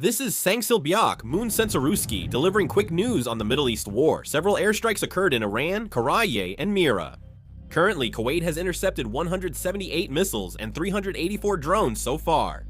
This is Sangsil Biak, Moon Sensoruski, delivering quick news on the Middle East war. Several airstrikes occurred in Iran, Karaye, and Mira. Currently, Kuwait has intercepted 178 missiles and 384 drones so far.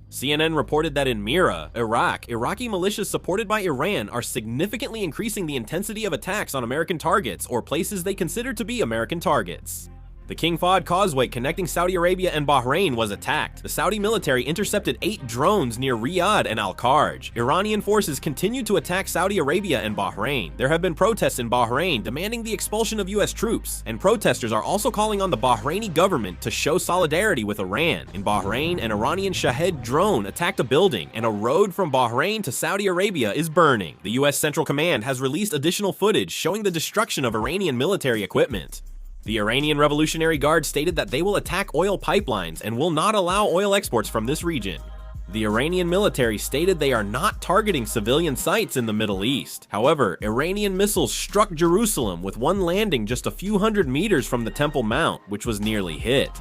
CNN reported that in Mira, Iraq, Iraqi militias supported by Iran are significantly increasing the intensity of attacks on American targets or places they consider to be American targets. The King Fahd Causeway connecting Saudi Arabia and Bahrain was attacked. The Saudi military intercepted 8 drones near Riyadh and Al-Kharj. Iranian forces continue to attack Saudi Arabia and Bahrain. There have been protests in Bahrain demanding the expulsion of US troops, and protesters are also calling on the Bahraini government to show solidarity with Iran. In Bahrain, an Iranian Shahed drone attacked a building, and a road from Bahrain to Saudi Arabia is burning. The US Central Command has released additional footage showing the destruction of Iranian military equipment. The Iranian Revolutionary Guard stated that they will attack oil pipelines and will not allow oil exports from this region. The Iranian military stated they are not targeting civilian sites in the Middle East. However, Iranian missiles struck Jerusalem, with one landing just a few hundred meters from the Temple Mount, which was nearly hit.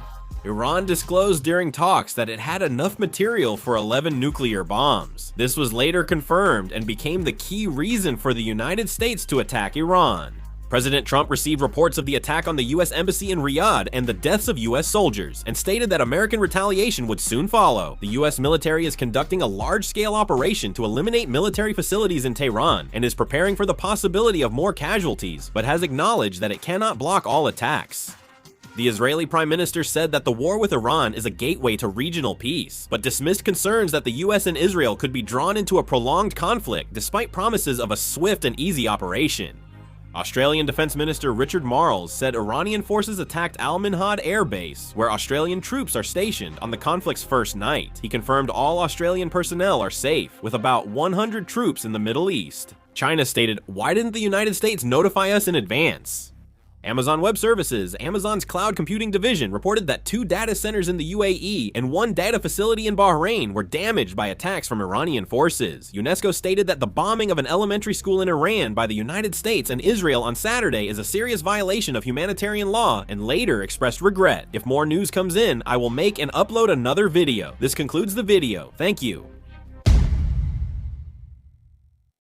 Iran disclosed during talks that it had enough material for 11 nuclear bombs. This was later confirmed and became the key reason for the United States to attack Iran. President Trump received reports of the attack on the US Embassy in Riyadh and the deaths of US soldiers, and stated that American retaliation would soon follow. The US military is conducting a large-scale operation to eliminate military facilities in Tehran and is preparing for the possibility of more casualties, but has acknowledged that it cannot block all attacks. The Israeli Prime Minister said that the war with Iran is a gateway to regional peace, but dismissed concerns that the US and Israel could be drawn into a prolonged conflict despite promises of a swift and easy operation. Australian Defence Minister Richard Marles said Iranian forces attacked Al Minhad Air Base, where Australian troops are stationed, on the conflict's first night. He confirmed all Australian personnel are safe, with about 100 troops in the Middle East. China stated, "Why didn't the United States notify us in advance?" Amazon Web Services, Amazon's cloud computing division, reported that 2 data centers in the UAE and 1 data facility in Bahrain were damaged by attacks from Iranian forces. UNESCO stated that the bombing of an elementary school in Iran by the United States and Israel on Saturday is a serious violation of humanitarian law, and later expressed regret. If more news comes in, I will make and upload another video. This concludes the video. Thank you.